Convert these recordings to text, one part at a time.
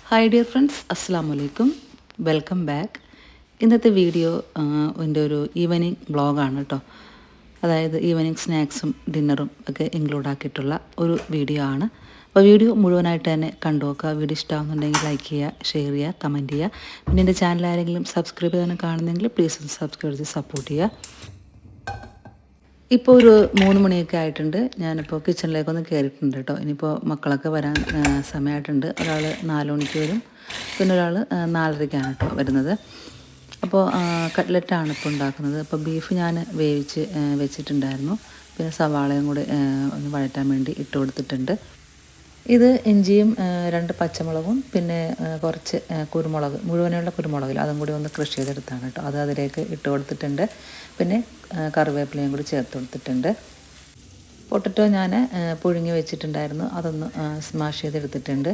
Hi dear friends, അസ്സാം വലൈക്കും. Welcome back. ഇന്നത്തെ വീഡിയോ എൻ്റെ ഒരു ഈവനിങ് വ്ളോഗാണ് കേട്ടോ. അതായത് ഈവനിങ് സ്നാക്സും ഡിന്നറും ഒക്കെ ഇൻക്ലൂഡ് ആക്കിയിട്ടുള്ള ഒരു വീഡിയോ ആണ്. അപ്പോൾ വീഡിയോ മുഴുവനായിട്ട് തന്നെ കണ്ടു നോക്കുക. വീഡിയോ ഇഷ്ടമാകുന്നുണ്ടെങ്കിൽ ലൈക്ക് ചെയ്യുക, ഷെയർ ചെയ്യുക, കമൻറ്റ് ചെയ്യുക. പിന്നെ എൻ്റെ ചാനൽ ആരെങ്കിലും സബ്സ്ക്രൈബ് ചെയ്യാൻ കാണുന്നെങ്കിൽ പ്ലീസ് ഒന്ന് സബ്സ്ക്രൈബ് ചെയ്ത് സപ്പോർട്ട് ചെയ്യുക. ഇപ്പോൾ ഒരു 3 മണിയൊക്കെ ആയിട്ടുണ്ട്. ഞാനിപ്പോൾ കിച്ചണിലേക്കൊന്ന് കയറിയിട്ടുണ്ട് കേട്ടോ. ഇനിയിപ്പോൾ മക്കളൊക്കെ വരാൻ സമയമായിട്ടുണ്ട്. ഒരാൾ 4 മണിക്ക് വരും, പിന്നെ ഒരാൾ 4:30ക്കാണ് കേട്ടോ വരുന്നത്. അപ്പോൾ കട്ട്ലറ്റാണ് ഇപ്പോൾ ഉണ്ടാക്കുന്നത്. അപ്പോൾ ബീഫ് ഞാൻ വേവിച്ച് വെച്ചിട്ടുണ്ടായിരുന്നു. പിന്നെ സവാളയും കൂടി ഒന്ന് വഴറ്റാൻ വേണ്ടി ഇട്ട് കൊടുത്തിട്ടുണ്ട്. ഇത് ഇഞ്ചിയും 2 പച്ചമുളകും പിന്നെ കുറച്ച് കുരുമുളക്, മുഴുവനുള്ള കുരുമുളകിൽ അതും കൂടി ഒന്ന് ക്രഷ് ചെയ്തെടുത്താണ് കേട്ടോ. അത് അതിലേക്ക് ഇട്ട് കൊടുത്തിട്ടുണ്ട്. പിന്നെ കറിവേപ്പിലയും കൂടി ചേർത്ത് കൊടുത്തിട്ടുണ്ട്. പൊട്ടറ്റോ ഞാൻ പുഴുങ്ങി വെച്ചിട്ടുണ്ടായിരുന്നു, അതൊന്ന് സ്മാഷ് ചെയ്തെടുത്തിട്ടുണ്ട്.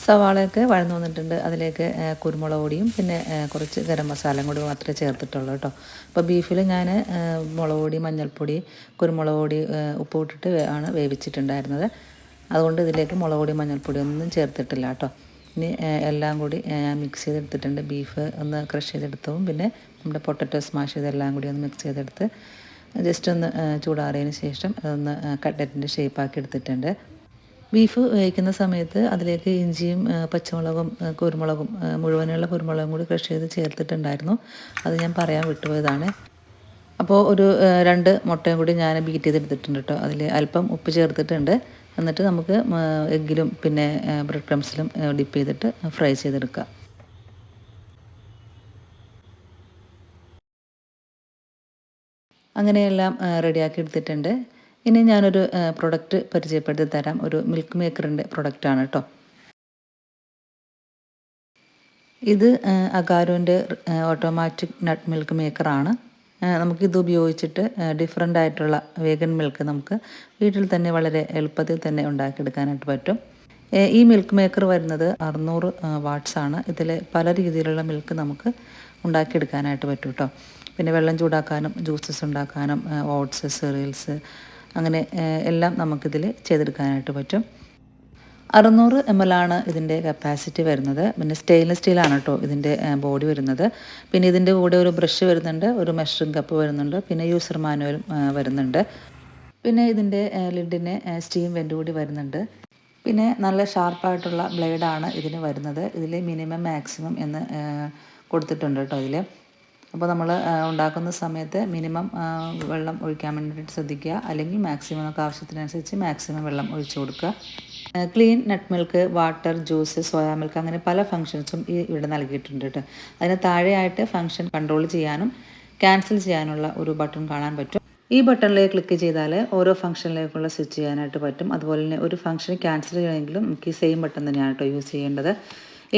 സവാളയൊക്കെ വഴന്നു വന്നിട്ടുണ്ട്. അതിലേക്ക് കുരുമുളക് പൊടിയും പിന്നെ കുറച്ച് ഗരം മസാലയും കൂടി മാത്രമേ ചേർത്തിട്ടുള്ളൂ കേട്ടോ. അപ്പോൾ ബീഫിൽ ഞാൻ മുളക് പൊടി, മഞ്ഞൾപ്പൊടി, കുരുമുളക് പൊടി, ഉപ്പ് ഇട്ടിട്ട് ആണ് വേവിച്ചിട്ടുണ്ടായിരുന്നത്. അതുകൊണ്ട് ഇതിലേക്ക് മുളക് പൊടി, മഞ്ഞൾപ്പൊടി ഒന്നും ചേർത്തിട്ടില്ല കേട്ടോ. ഇനി എല്ലാം കൂടി മിക്സ് ചെയ്തെടുത്തിട്ടുണ്ട്. ബീഫ് ഒന്ന് ക്രഷ് ചെയ്തെടുത്തതും പിന്നെ നമ്മുടെ പൊട്ടറ്റോ സ്മാഷ് ചെയ്തെല്ലാം കൂടി ഒന്ന് മിക്സ് ചെയ്തെടുത്ത് ജസ്റ്റ് ഒന്ന് ചൂടാറിയതിന് ശേഷം അതൊന്ന് കട്ട്ലറ്റിൻ്റെ ഷേപ്പാക്കി എടുത്തിട്ടുണ്ട്. ബീഫ് വേവിക്കുന്ന സമയത്ത് അതിലേക്ക് ഇഞ്ചിയും പച്ചമുളകും കുരുമുളകും, മുഴുവനുള്ള കുരുമുളകും കൂടി ക്രഷ് ചെയ്ത് ചേർത്തിട്ടുണ്ടായിരുന്നു. അത് ഞാൻ പറയാൻ വിട്ടുപോയതാണ്. അപ്പോൾ ഒരു 2 മുട്ടയും കൂടി ഞാൻ ബീറ്റ് ചെയ്തെടുത്തിട്ടുണ്ട് കേട്ടോ. അതിൽ അല്പം ഉപ്പ് ചേർത്തിട്ടുണ്ട്. എന്നിട്ട് നമുക്ക് എഗ്ഗിലും പിന്നെ ബ്രെഡ് ക്രംസിലും ഡിപ്പ് ചെയ്തിട്ട് ഫ്രൈ ചെയ്തെടുക്കാം. അങ്ങനെയെല്ലാം റെഡിയാക്കി എടുത്തിട്ടുണ്ട്. ഇനി ഞാനൊരു പ്രൊഡക്റ്റ് പരിചയപ്പെടുത്തി തരാം. ഒരു മിൽക്ക് മേക്കറിൻ്റെ പ്രൊഡക്റ്റാണ് കേട്ടോ. ഇത് അഗാരോൻ്റെ ഓട്ടോമാറ്റിക് നട്ട് മിൽക്ക് മേക്കറാണ്. നമുക്കിത് ഉപയോഗിച്ചിട്ട് ഡിഫറെൻ്റ് ആയിട്ടുള്ള വേഗൻ മിൽക്ക് നമുക്ക് വീട്ടിൽ തന്നെ വളരെ എളുപ്പത്തിൽ തന്നെ ഉണ്ടാക്കിയെടുക്കാനായിട്ട് പറ്റും. ഈ മിൽക്ക് മേക്കർ വരുന്നത് 600 വാട്ട്സാണ്. ഇതിൽ പല രീതിയിലുള്ള മിൽക്ക് നമുക്ക് ഉണ്ടാക്കിയെടുക്കാനായിട്ട് പറ്റും കേട്ടോ. പിന്നെ വെള്ളം ചൂടാക്കാനും ജ്യൂസസ് ഉണ്ടാക്കാനും ഓട്സ്, സെറിയൽസ് അങ്ങനെ എല്ലാം നമുക്കിതിൽ ചെയ്തെടുക്കാനായിട്ട് പറ്റും. 600 ml ആണ് ഇതിൻ്റെ കപ്പാസിറ്റി വരുന്നത്. പിന്നെ സ്റ്റെയിൻലെസ് സ്റ്റീലാണ് കേട്ടോ ഇതിൻ്റെ ബോഡി വരുന്നത്. പിന്നെ ഇതിൻ്റെ കൂടെ ഒരു ബ്രഷ് വരുന്നുണ്ട്, ഒരു മെഷറിംഗ് കപ്പ് വരുന്നുണ്ട്, പിന്നെ യൂസർ മാനുവലും വരുന്നുണ്ട്. പിന്നെ ഇതിൻ്റെ ലിഡിന് സ്റ്റീം വെൻ്റ് കൂടി വരുന്നുണ്ട്. പിന്നെ നല്ല ഷാർപ്പായിട്ടുള്ള ബ്ലേഡാണ് ഇതിന് വരുന്നത്. ഇതിൽ മിനിമം മാക്സിമം എന്ന് കൊടുത്തിട്ടുണ്ട് കേട്ടോ ഇതിൽ. അപ്പോൾ നമ്മൾ ഉണ്ടാക്കുന്ന സമയത്ത് മിനിമം വെള്ളം ഒഴിക്കാൻ വേണ്ടിയിട്ട് ശ്രദ്ധിക്കുക. അല്ലെങ്കിൽ മാക്സിമം നമുക്ക് ആവശ്യത്തിനനുസരിച്ച് മാക്സിമം വെള്ളം ഒഴിച്ചു കൊടുക്കുക. Clean nut milk, water, juice, soya milk അങ്ങനെ പല ഫങ്ഷൻസും ഇവിടെ നൽകിയിട്ടുണ്ട് കേട്ടോ. അതിന് താഴെയായിട്ട് ഫങ്ഷൻ കൺട്രോൾ ചെയ്യാനും ക്യാൻസൽ ചെയ്യാനുള്ള ഒരു ബട്ടൺ കാണാൻ പറ്റും. ഈ ബട്ടണിലേക്ക് ക്ലിക്ക് ചെയ്താൽ ഓരോ ഫംഗ്ഷനിലേക്കുള്ള സ്വിച്ച് ചെയ്യാനായിട്ട് പറ്റും. അതുപോലെ തന്നെ ഒരു ഫംഗ്ഷൻ ക്യാൻസൽ ചെയ്യണമെങ്കിലും നമുക്ക് ഈ സെയിം ബട്ടൺ തന്നെയാണ് കേട്ടോ യൂസ് ചെയ്യേണ്ടത്.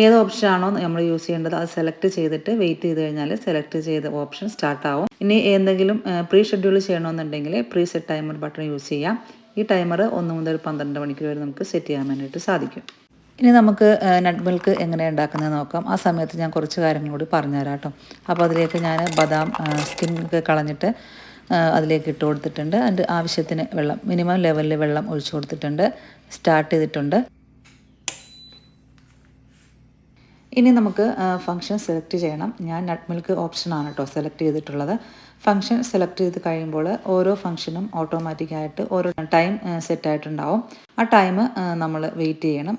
ഏത് ഓപ്ഷനാണോ നമ്മൾ യൂസ് ചെയ്യേണ്ടത് അത് സെലക്ട് ചെയ്തിട്ട് വെയിറ്റ് ചെയ്ത് കഴിഞ്ഞാൽ സെലക്ട് ചെയ്ത ഓപ്ഷൻ സ്റ്റാർട്ടാവും. ഇനി എന്തെങ്കിലും പ്രീ ഷെഡ്യൂൾ ചെയ്യണമെന്നുണ്ടെങ്കിൽ pre set timer button use ചെയ്യാം. ഈ ടൈമർ 1 മുതൽ 12 മണിക്കൂർ വരെ നമുക്ക് സെറ്റ് ചെയ്യാൻ വേണ്ടിയിട്ട് സാധിക്കും. ഇനി നമുക്ക് നട്ട് മിൽക്ക് എങ്ങനെ ഉണ്ടാക്കുന്നത് നോക്കാം. ആ സമയത്ത് ഞാൻ കുറച്ച് കാര്യങ്ങൾ കൂടി പറഞ്ഞുതരാം കേട്ടോ. അപ്പോൾ അതിലേക്ക് ഞാൻ ബദാം സ്കിന്നൊക്കെ കളഞ്ഞിട്ട് അതിലേക്ക് ഇട്ട് കൊടുത്തിട്ടുണ്ട്. അതിൻ്റെ ആവശ്യത്തിന് വെള്ളം, മിനിമം ലെവലിൽ വെള്ളം ഒഴിച്ചു കൊടുത്തിട്ടുണ്ട്. സ്റ്റാർട്ട് ചെയ്തിട്ടുണ്ട്. ഇനി നമുക്ക് ഫംഗ്ഷൻ സെലക്ട് ചെയ്യണം. ഞാൻ നട്ട് മിൽക്ക് ഓപ്ഷനാണ് കേട്ടോ സെലക്ട് ചെയ്തിട്ടുള്ളത്. ഫംഗ്ഷൻ സെലക്ട് ചെയ്ത് കഴിയുമ്പോൾ ഓരോ ഫംഗ്ഷനും ഓട്ടോമാറ്റിക്കായിട്ട് ഓരോ ടൈം സെറ്റായിട്ടുണ്ടാവും. ആ ടൈം നമ്മൾ വെയിറ്റ് ചെയ്യണം.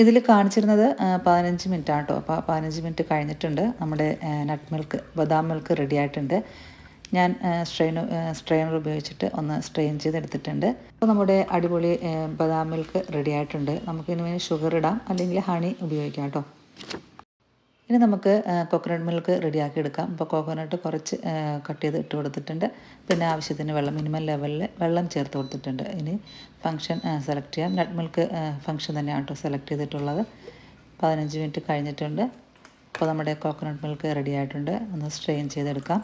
ഇതിൽ കാണിച്ചിരുന്നത് 15 മിനിറ്റ് ആണ് കേട്ടോ. അപ്പോൾ 15 മിനിറ്റ് കഴിഞ്ഞിട്ടുണ്ട്. നമ്മുടെ നട്ട് മിൽക്ക്, ബദാം മിൽക്ക് റെഡി ആയിട്ടുണ്ട്. ഞാൻ സ്ട്രെയിനർ ഉപയോഗിച്ചിട്ട് ഒന്ന് സ്ട്രെയിൻ ചെയ്തെടുത്തിട്ടുണ്ട്. അപ്പോൾ നമ്മുടെ അടിപൊളി ബദാം മിൽക്ക് റെഡി ആയിട്ടുണ്ട്. നമുക്കിനി ഷുഗർ ഇടാം, അല്ലെങ്കിൽ ഹണി ഉപയോഗിക്കാം കേട്ടോ. ഇനി നമുക്ക് കോക്കനട്ട് മിൽക്ക് റെഡിയാക്കി എടുക്കാം. അപ്പോൾ കോക്കനട്ട് കുറച്ച് കട്ട് ചെയ്ത് ഇട്ട് കൊടുത്തിട്ടുണ്ട്. പിന്നെ ആവശ്യത്തിന് വെള്ളം, മിനിമം ലെവലിൽ വെള്ളം ചേർത്ത് കൊടുത്തിട്ടുണ്ട്. ഇനി ഫംഗ്ഷൻ സെലക്ട് ചെയ്യാം. നട്ട് മിൽക്ക് ഫംഗ്ഷൻ തന്നെയാണ് കേട്ടോ സെലക്ട് ചെയ്തിട്ടുള്ളത്. 15 മിനിറ്റ് കഴിഞ്ഞിട്ടുണ്ട്. അപ്പോൾ നമ്മുടെ കോക്കനട്ട് മിൽക്ക് റെഡി ആയിട്ടുണ്ട്. ഒന്ന് സ്ട്രെയിൻ ചെയ്തെടുക്കാം.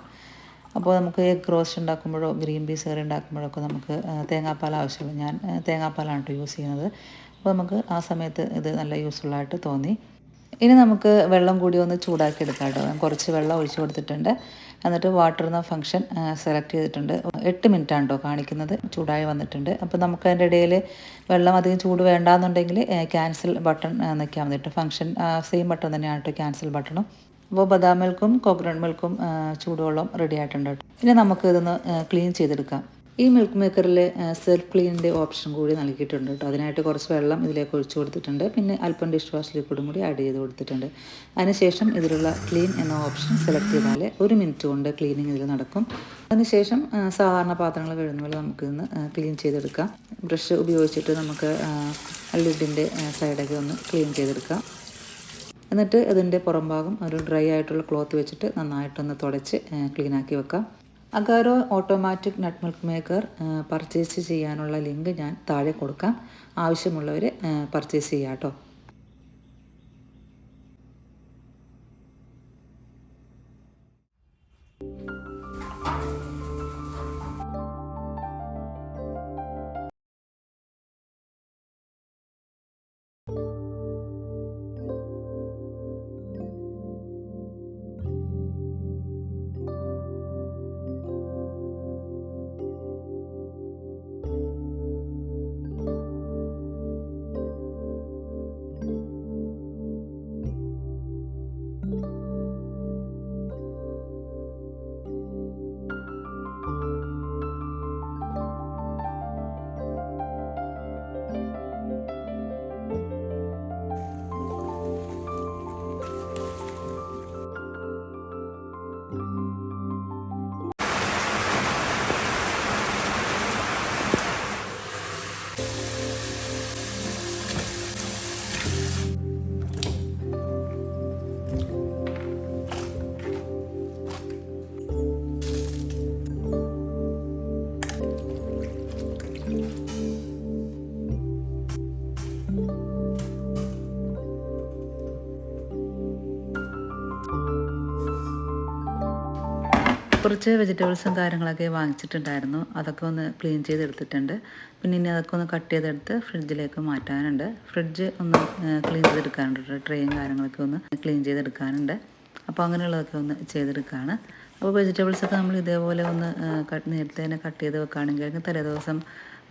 അപ്പോൾ നമുക്ക് എഗ് റോസ്റ്റ് ഉണ്ടാക്കുമ്പോഴോ ഗ്രീൻ പീസ് കറി ഉണ്ടാക്കുമ്പോഴൊക്കെ നമുക്ക് തേങ്ങാപ്പാൽ ആവശ്യമുള്ളൂ. ഞാൻ തേങ്ങാപ്പാലാണ് കേട്ടോ യൂസ് ചെയ്യുന്നത്. അപ്പോൾ നമുക്ക് ആ സമയത്ത് ഇത് നല്ല യൂസ്ഫുള്ളായിട്ട് തോന്നി. ഇനി നമുക്ക് വെള്ളം കൂടി ഒന്ന് ചൂടാക്കി എടുക്കാം കേട്ടോ. ഞാൻ കുറച്ച് വെള്ളം ഒഴിച്ച് കൊടുത്തിട്ടുണ്ട്. എന്നിട്ട് വാട്ടർ എന്ന ഫംഗ്ഷൻ സെലക്ട് ചെയ്തിട്ടുണ്ട്. 8 മിനിറ്റാണ് കേട്ടോ കാണിക്കുന്നത്. ചൂടായി വന്നിട്ടുണ്ട്. അപ്പോൾ നമുക്ക് അതിൻ്റെ ഇടയിൽ വെള്ളം അധികം ചൂട് വേണ്ടാന്നുണ്ടെങ്കിൽ ക്യാൻസൽ ബട്ടൺ നിൽക്കാൻ മതി കേട്ടോ. ഫംഗ്ഷൻ സെയിം ബട്ടൺ തന്നെയാണ് കേട്ടോ, ക്യാൻസൽ ബട്ടണും. അപ്പോൾ ബദാം മിൽക്കും കോക്കനട്ട് മിൽക്കും ചൂടുവെള്ളം റെഡി ആയിട്ടുണ്ട് കേട്ടോ. ഇനി നമുക്ക് ഇതൊന്ന് ക്ലീൻ ചെയ്തെടുക്കാം. ഈ മിൽക്ക് മേക്കറിൽ സെൽഫ് ക്ലീനിൻ്റെ ഓപ്ഷൻ കൂടി നൽകിയിട്ടുണ്ട് കേട്ടോ. അതിനായിട്ട് കുറച്ച് വെള്ളം ഇതിലേക്ക് ഒഴിച്ചു കൊടുത്തിട്ടുണ്ട്. പിന്നെ അല്പം ഡിഷ് വാഷ് ലിക്വിഡും കൂടി ആഡ് ചെയ്ത് കൊടുത്തിട്ടുണ്ട്. അതിനുശേഷം ഇതിലുള്ള ക്ലീൻ എന്ന ഓപ്ഷൻ സെലക്ട് ചെയ്താൽ 1 മിനിറ്റ് കൊണ്ട് ക്ലീനിങ് ഇതിൽ നടക്കും. അതിനുശേഷം സാധാരണ പാത്രങ്ങൾ കഴുകുന്ന പോലെ നമുക്കിന്ന് ക്ലീൻ ചെയ്തെടുക്കാം. ബ്രഷ് ഉപയോഗിച്ചിട്ട് നമുക്ക് ലിഡിൻ്റെ സൈഡൊക്കെ ഒന്ന് ക്ലീൻ ചെയ്തെടുക്കാം. എന്നിട്ട് ഇതിൻ്റെ പുറം ഭാഗം ഒരു ഡ്രൈ ആയിട്ടുള്ള ക്ലോത്ത് വെച്ചിട്ട് നന്നായിട്ടൊന്ന് തുടച്ച് ക്ലീനാക്കി വെക്കാം. അഗാരോ ഓട്ടോമാറ്റിക് നട്ട് മിൽക്ക് മേക്കർ പർച്ചേസ് ചെയ്യാനുള്ള ലിങ്ക് ഞാൻ താഴെ കൊടുക്കാം. ആവശ്യമുള്ളവർ പർച്ചേസ് ചെയ്യാം കേട്ടോ. കുറച്ച് വെജിറ്റബിൾസും കാര്യങ്ങളൊക്കെ വാങ്ങിച്ചിട്ടുണ്ടായിരുന്നു. അതൊക്കെ ഒന്ന് ക്ലീൻ ചെയ്തെടുത്തിട്ടുണ്ട്. പിന്നെ ഇനി അതൊക്കെ ഒന്ന് കട്ട് ചെയ്തെടുത്ത് ഫ്രിഡ്ജിലേക്ക് മാറ്റാനുണ്ട്. ഫ്രിഡ്ജ് ഒന്ന് ക്ലീൻ ചെയ്തെടുക്കാനുണ്ട്. ട്രേയും കാര്യങ്ങളൊക്കെ ഒന്ന് ക്ലീൻ ചെയ്തെടുക്കാനുണ്ട്. അപ്പോൾ അങ്ങനെയുള്ളതൊക്കെ ഒന്ന് ചെയ്തെടുക്കുകയാണ്. അപ്പോൾ വെജിറ്റബിൾസൊക്കെ നമ്മൾ ഇതേപോലെ ഒന്ന് നേരത്തെ തന്നെ കട്ട് ചെയ്ത് വെക്കുകയാണെങ്കിൽ, അല്ലെങ്കിൽ തലേദിവസം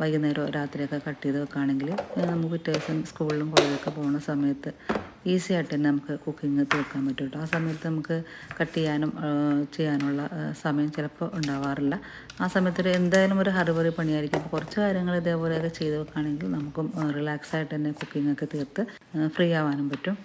വൈകുന്നേരമോ രാത്രിയൊക്കെ കട്ട് ചെയ്ത് വെക്കുകയാണെങ്കിൽ നമുക്ക് പിറ്റേ ദിവസം സ്കൂളിലും കോളേജിലൊക്കെ പോകുന്ന സമയത്ത് ഈസി ആയിട്ട് തന്നെ നമുക്ക് കുക്കിംഗ് തീർക്കാൻ പറ്റും കേട്ടോ. ആ സമയത്ത് നമുക്ക് കട്ട് ചെയ്യാനുള്ള സമയം ചിലപ്പോൾ ഉണ്ടാവാറില്ല. ആ സമയത്ത് എന്തായാലും ഒരു ഹറിബറി പണിയായിരിക്കും. അപ്പോൾ കുറച്ച് കാര്യങ്ങൾ ഇതേപോലെയൊക്കെ ചെയ്ത് വെക്കുകയാണെങ്കിൽ നമുക്കും റിലാക്സ് ആയിട്ട് തന്നെ കുക്കിങ്ങൊക്കെ തീർത്ത് ഫ്രീ ആവാനും പറ്റും.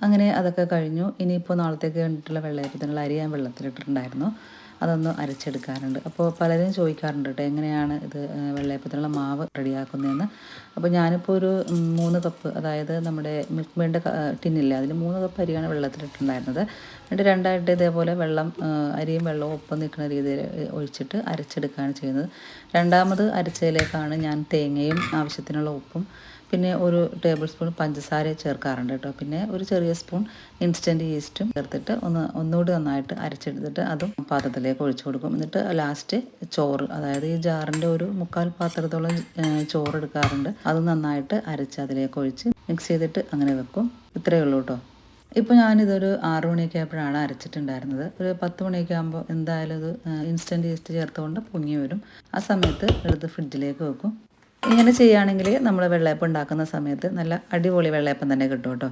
അങ്ങനെ അതൊക്കെ കഴിഞ്ഞു. ഇനിയിപ്പോൾ നാളത്തേക്ക് വേണ്ടിയിട്ടുള്ള വെള്ളയപ്പത്തിനുള്ള അരി ഞാൻ വെള്ളത്തിലിട്ടിട്ടുണ്ടായിരുന്നു. അതൊന്ന് അരച്ചെടുക്കാനുണ്ട്. അപ്പോൾ പലരും ചോദിക്കാറുണ്ട് കേട്ടോ, എങ്ങനെയാണ് ഇത് വെള്ളയപ്പത്തിനുള്ള മാവ് റെഡിയാക്കുന്നതെന്ന്. അപ്പോൾ ഞാനിപ്പോൾ ഒരു 3 കപ്പ്, അതായത് നമ്മുടെ മിൽക്ക് മെയ്ഡിൻ്റെ ടിന്നില്ലേ, അതിൽ 3 കപ്പ് അരിയാണ് വെള്ളത്തിലിട്ടുണ്ടായിരുന്നത്. എന്നിട്ട് രണ്ടായിട്ട് ഇതേപോലെ അരിയും വെള്ളവും ഒപ്പം നിൽക്കുന്ന രീതിയിൽ ഒഴിച്ചിട്ട് അരച്ചെടുക്കുകയാണ് ചെയ്യുന്നത്. രണ്ടാമത് അരച്ചതിലേക്കാണ് ഞാൻ തേങ്ങയും ആവശ്യത്തിനുള്ള ഉപ്പും പിന്നെ ഒരു ടേബിൾ സ്പൂൺ പഞ്ചസാര ചേർക്കാറുണ്ട് കേട്ടോ. പിന്നെ ഒരു ചെറിയ സ്പൂൺ ഇൻസ്റ്റൻറ്റ് ഈസ്റ്റും ചേർത്തിട്ട് ഒന്നുകൂടി നന്നായിട്ട് അരച്ചെടുത്തിട്ട് അതും പാത്രത്തിലേക്ക് ഒഴിച്ചു കൊടുക്കും. എന്നിട്ട് ലാസ്റ്റ് ചോറ്, അതായത് ഈ ജാറിൻ്റെ ഒരു 3/4 പാത്രത്തോളം ചോറ് എടുക്കാറുണ്ട്. അത് നന്നായിട്ട് അരച്ച് അതിലേക്ക് ഒഴിച്ച് മിക്സ് ചെയ്തിട്ട് അങ്ങനെ വെക്കും. ഇത്രയേ ഉള്ളൂ കേട്ടോ. ഇപ്പോൾ ഞാനിതൊരു 6 മണിയൊക്കെ ആയപ്പോഴാണ് അരച്ചിട്ടുണ്ടായിരുന്നത്. ഒരു 10 മണിയൊക്കെ ആകുമ്പോൾ എന്തായാലും ഇത് ഇൻസ്റ്റൻറ്റ് ഈസ്റ്റ് ചേർത്തുകൊണ്ട് പൊങ്ങി വരും. ആ സമയത്ത് എടുത്ത് ഫ്രിഡ്ജിലേക്ക് വെക്കും. ഇങ്ങനെ ചെയ്യുകയാണെങ്കിൽ നമ്മൾ വെള്ളയപ്പം ഉണ്ടാക്കുന്ന സമയത്ത് നല്ല അടിപൊളി വെള്ളയപ്പം തന്നെ കിട്ടും കേട്ടോ.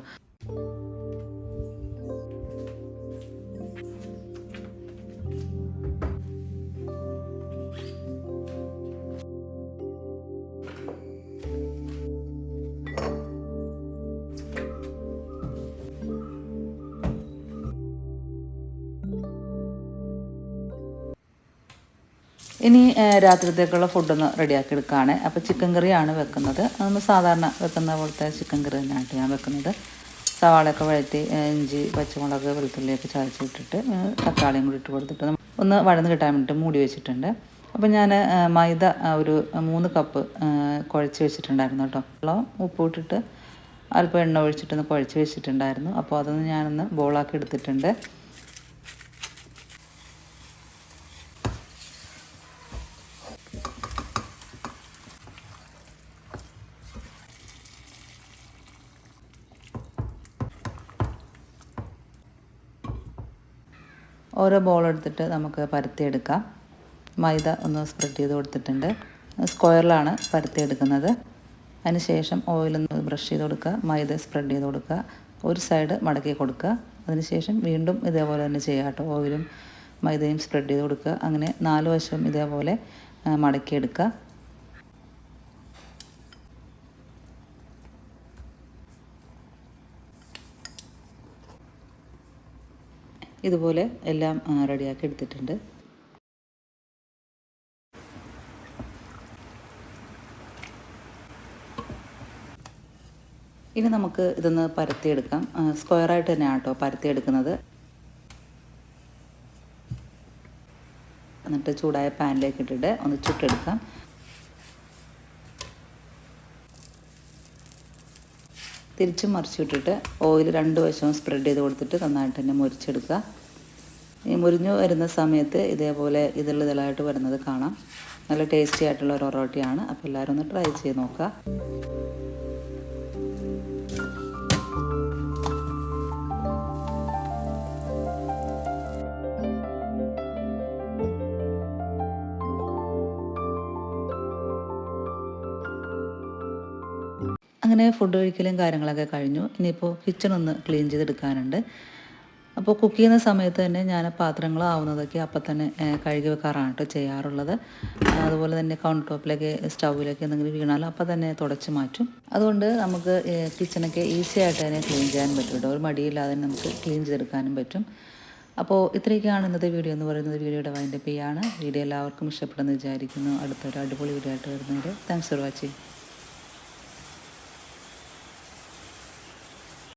ഇനി രാത്രിത്തേക്കുള്ള ഫുഡൊന്ന് റെഡിയാക്കി എടുക്കുകയാണ്. അപ്പോൾ ചിക്കൻ കറിയാണ് വെക്കുന്നത്. നമ്മൾ സാധാരണ വെക്കുന്ന പോലത്തെ ചിക്കൻ കറി തന്നെയാണ് ഞാൻ വെക്കുന്നത്. സവാളയൊക്കെ വഴറ്റി ഇഞ്ചി പച്ചമുളക് വെളുത്തുള്ളിയൊക്കെ ചതച്ചിട്ടിട്ട് തക്കാളിയും കൂടി ഇട്ട് കൊടുത്തിട്ട് ഒന്ന് വഴന്ന് കിട്ടാൻ വേണ്ടിയിട്ട് മൂടി വെച്ചിട്ടുണ്ട്. അപ്പോൾ ഞാൻ മൈദ ഒരു 3 കപ്പ് കുഴച്ച് വെച്ചിട്ടുണ്ടായിരുന്നു കേട്ടോ. വെള്ളം ഉപ്പ് ഇട്ടിട്ട് അല്പം എണ്ണ ഒഴിച്ചിട്ടൊന്ന് കുഴച്ച് വെച്ചിട്ടുണ്ടായിരുന്നു. അപ്പോൾ അതൊന്ന് ഞാനൊന്ന് ബോളാക്കി എടുത്തിട്ടുണ്ട്. ഓരോ ബോൾ എടുത്തിട്ട് നമുക്ക് പരത്തിയെടുക്കാം. മൈദ ഒന്ന് സ്പ്രെഡ് ചെയ്ത് കൊടുത്തിട്ടുണ്ട്. സ്ക്വയറിലാണ് പരത്തിയെടുക്കുന്നത്. അതിന് ശേഷം ഓയിലൊന്ന് ബ്രഷ് ചെയ്ത് കൊടുക്കുക, മൈദ സ്പ്രെഡ് ചെയ്ത് കൊടുക്കുക, ഒരു സൈഡ് മടക്കി കൊടുക്കുക. അതിന് ശേഷം വീണ്ടും ഇതേപോലെ തന്നെ ചെയ്യുക കേട്ടോ. ഓയിലും മൈദയും സ്പ്രെഡ് ചെയ്ത് കൊടുക്കുക. അങ്ങനെ 4 വശവും ഇതേപോലെ മടക്കിയെടുക്കുക. ഇതുപോലെ എല്ലാം റെഡിയാക്കി എടുത്തിട്ടുണ്ട്. ഇനി നമുക്ക് ഇതൊന്ന് പരത്തിയെടുക്കാം. സ്ക്വയറായിട്ട് തന്നെയാണ് കേട്ടോ പരത്തിയെടുക്കുന്നത്. എന്നിട്ട് ചൂടായ പാനിലേക്ക് ഇട്ടിട്ട് ഒന്ന് ചുട്ടെടുക്കാം. തിരിച്ചും മറിച്ചിട്ടിട്ട് ഓയിൽ 2 വശവും സ്പ്രെഡ് ചെയ്ത് കൊടുത്തിട്ട് നന്നായിട്ട് തന്നെ മുരിച്ചെടുക്കുക. ഈ മുരിഞ്ഞു വരുന്ന സമയത്ത് ഇതേപോലെ ഇതളായിട്ട് വരുന്നത് കാണാം. നല്ല ടേസ്റ്റി ആയിട്ടുള്ള ഒരു ഒറോട്ടിയാണ്. അപ്പോൾ എല്ലാവരും ഒന്ന് ട്രൈ ചെയ്ത് നോക്കുക. അങ്ങനെ ഫുഡ് കഴിക്കലും കാര്യങ്ങളൊക്കെ കഴിഞ്ഞു. ഇനിയിപ്പോൾ കിച്ചണൊന്ന് ക്ലീൻ ചെയ്തെടുക്കാനുണ്ട്. അപ്പോൾ കുക്ക് ചെയ്യുന്ന സമയത്ത് തന്നെ ഞാൻ പാത്രങ്ങളാവുന്നതൊക്കെ അപ്പം തന്നെ കഴുകി വെക്കാറാണ് കേട്ടോ ചെയ്യാറുള്ളത്. അതുപോലെ തന്നെ കൗണ്ടർ ടോപ്പിലേക്ക് സ്റ്റൗവിലേക്ക് എന്തെങ്കിലും വീണാലും അപ്പം തന്നെ തുടച്ച് മാറ്റും. അതുകൊണ്ട് നമുക്ക് കിച്ചണൊക്കെ ഈസി ആയിട്ട് തന്നെ ക്ലീൻ ചെയ്യാൻ പറ്റും കേട്ടോ. ഒരു മടിയില്ലാതെ തന്നെ നമുക്ക് ക്ലീൻ ചെയ്തെടുക്കാനും പറ്റും. അപ്പോൾ ഇത്രയൊക്കെയാണ് ഇന്നത്തെ വീഡിയോ എന്ന് പറയുന്നത്. വീഡിയോയുടെ വൈൻഡപ്പ് ചെയ്യാണ്. വീഡിയോ എല്ലാവർക്കും ഇഷ്ടപ്പെടുമെന്ന് വിചാരിക്കുന്നു. അടുത്തൊരു അടിപൊളി വീഡിയോ ആയിട്ട് വരുന്നവരെ താങ്ക്സ് ഫോർ വാച്ചിങ്.